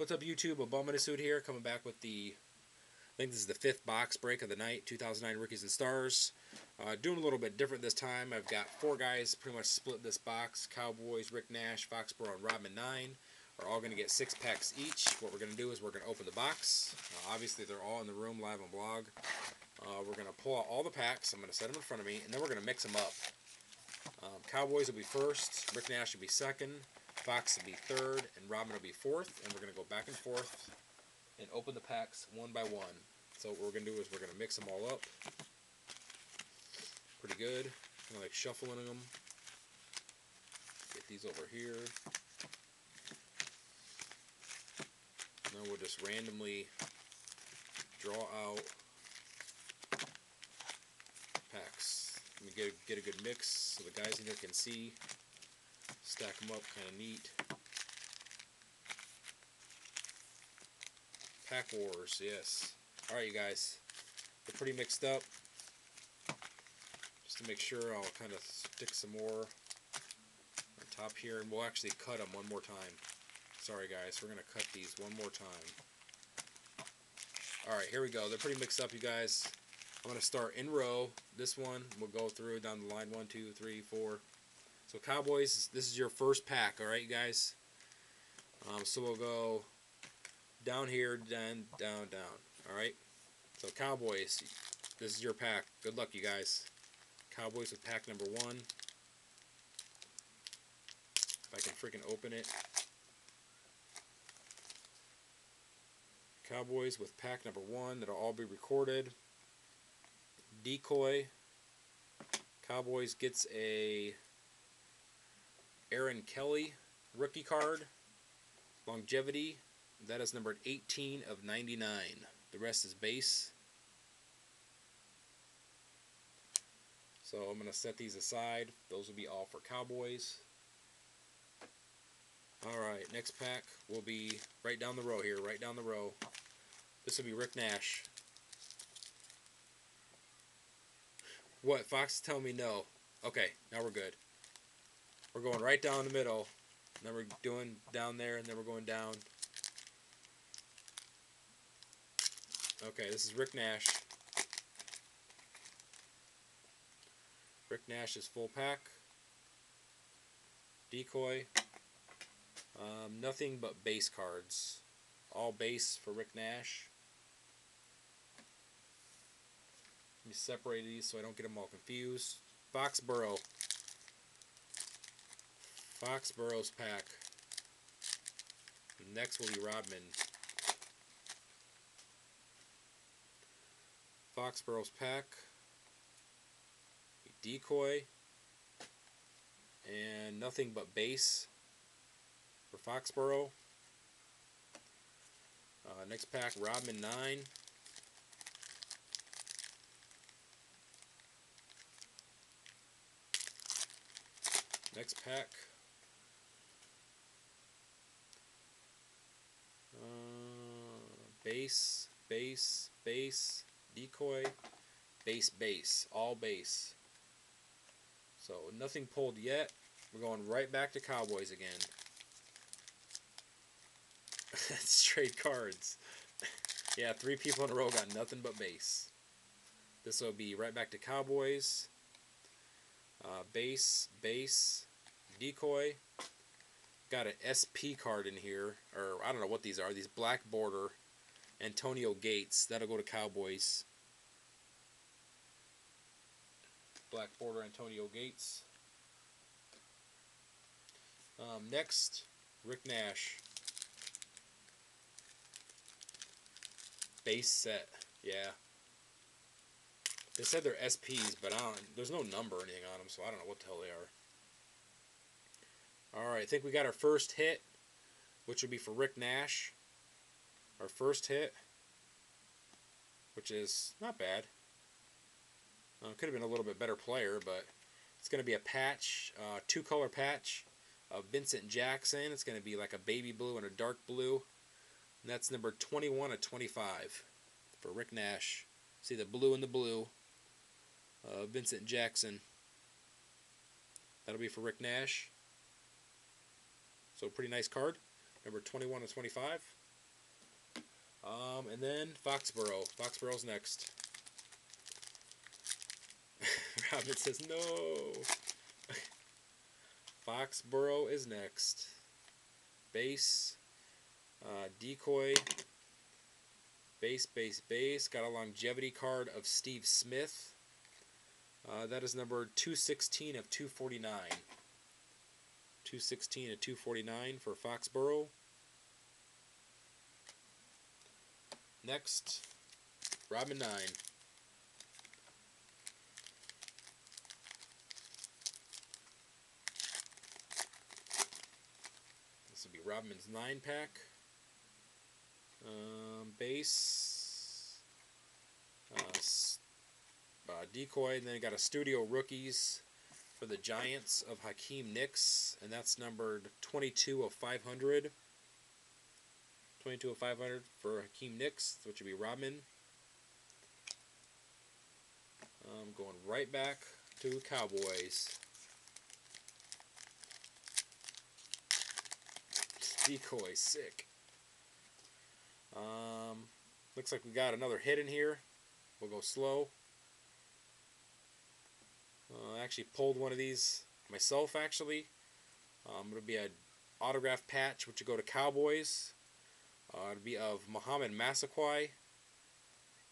What's up, YouTube? Abominasuit here, coming back with I think this is the 5th box break of the night, 2009 Rookies and Stars. Doing a little bit different this time. I've got 4 guys pretty much split this box. Cowboys, Rick Nash, Foxborough, and Rodman 9 are all going to get 6 packs each. What we're going to do is we're going to open the box. Obviously, they're all in the room live on blog. We're going to pull out all the packs. I'm going to set them in front of me, and then we're going to mix them up. Cowboys will be first, Rick Nash will be second, Fox will be third, and Rodman will be fourth, and we're going to go back and forth and open the packs one by one. So what we're going to do is we're going to mix them all up. Pretty good. Kind of like shuffling them. Get these over here. Now we'll just randomly draw out packs. Let me get a good mix so the guys in here can see. Stack them up kind of neat. Pack Wars, yes. Alright, you guys. They're pretty mixed up. Just to make sure, I'll kind of stick some more on top here, and we'll actually cut them one more time. Sorry, guys. We're going to cut these one more time. Alright, here we go. They're pretty mixed up, you guys. I'm going to start in row. This one, we'll go through down the line 1, 2, 3, 4. So Cowboys, this is your first pack, alright, you guys? So we'll go down here, down, down, down. Alright? So Cowboys, this is your pack. Good luck, you guys. Cowboys with pack number 1. If I can freaking open it. Cowboys with pack number 1. That'll all be recorded. Decoy. Cowboys gets a Aaron Kelly rookie card. Longevity. That is numbered 18 of 99. The rest is base. So I'm going to set these aside. Those will be all for Cowboys. Alright, next pack will be right down the row here. Right down the row. This will be Rick Nash. What? Fox is telling me no. Okay, now we're good. We're going right down the middle. Then we're doing down there, and then we're going down. Okay, this is Rick Nash. Rick Nash is full pack. Decoy. Nothing but base cards. All base for Rick Nash. Let me separate these so I don't get them all confused. Foxborough. Foxborough's pack. Next will be Rodman. Foxborough's pack. Decoy. And nothing but base for Foxborough. Next pack, Rodman 9. Next pack. Base, base, base, decoy, base, base, all base. So nothing pulled yet. We're going right back to Cowboys again. That's trade cards. Yeah, 3 people in a row got nothing but base. This will be right back to Cowboys. Base, base, decoy. Got an SP card in here, or I don't know what these are. These black border Antonio Gates. That'll go to Cowboys. Black border Antonio Gates. Next, Rick Nash. Base set. Yeah. They said they're SPs, but there's no number or anything on them, so I don't know what the hell they are. Alright, I think we got our first hit, which will be for Rick Nash. Our first hit, which is not bad. Could have been a little bit better player, but it's going to be a patch, 2-color patch of Vincent Jackson. It's going to be like a baby blue and a dark blue. And that's number 21 of 25 for Rick Nash. See the blue and the blue. Vincent Jackson. That'll be for Rick Nash. So pretty nice card. Number 21 of 25. And then Foxborough. Foxborough's next. Robin says no. Foxborough is next. Base. Decoy. Base, base, base. Got a longevity card of Steve Smith. That is number 216 of 249. 216 of 249 for Foxborough. Next, Robin 9. This will be Robin's 9-pack. Base. Decoy, and then got a Studio Rookies for the Giants of Hakeem Nicks, and that's numbered 22 of 500. 22 of 500 for Hakeem Nicks, which would be Rodman. Going right back to Cowboys. Decoy, sick. Looks like we got another hit in here. We'll go slow. I actually pulled one of these myself, actually. It'll be an autograph patch, which will go to Cowboys. It'll be of Muhammad Massaquoi.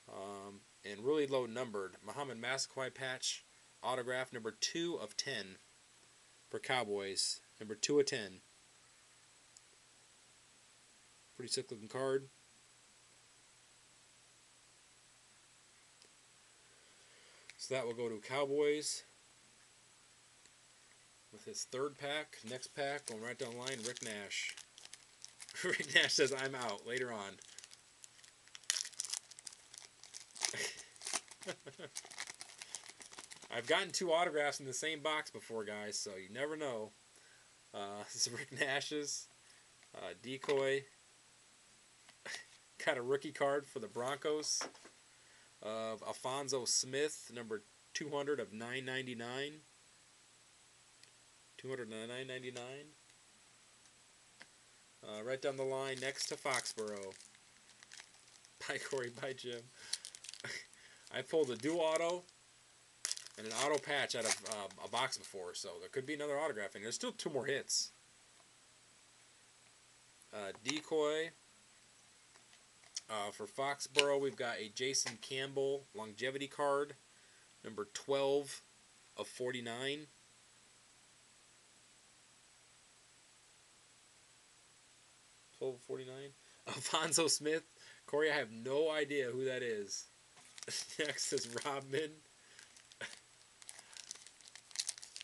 And really low numbered. Muhammad Massaquoi patch, autograph number 2 of 10 for Cowboys. Number 2 of 10. Pretty sick looking card. So that will go to Cowboys with his 3rd pack. Next pack, going right down the line, Rick Nash. Rick Nash says, I'm out later on. I've gotten 2 autographs in the same box before, guys, so you never know. This is Rick Nash's. Decoy. Got a rookie card for the Broncos of Alfonso Smith, number 200 of 999. 200 of 999. Right down the line, next to Foxborough. Bye, Corey. Bye, Jim. I pulled a dual auto and an auto patch out of a box before, so there could be another autograph in. There's still 2 more hits. Decoy. For Foxborough, we've got a Jason Campbell longevity card, number 12 of 49. Alfonso Smith. Corey, I have no idea who that is. Next is Rodman.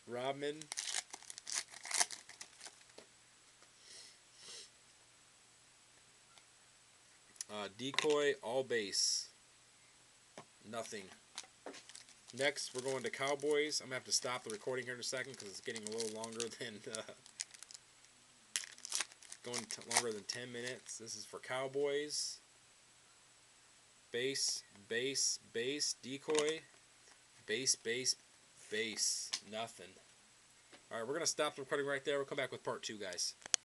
Rodman. Decoy, all base. Nothing. Next, we're going to Cowboys. I'm going to have to stop the recording here in a second because it's getting a little longer than... longer than 10 minutes. This is for Cowboys. Base, base, base, decoy. Base, base, base. Nothing. Alright, we're going to stop the recording right there. We'll come back with part 2, guys.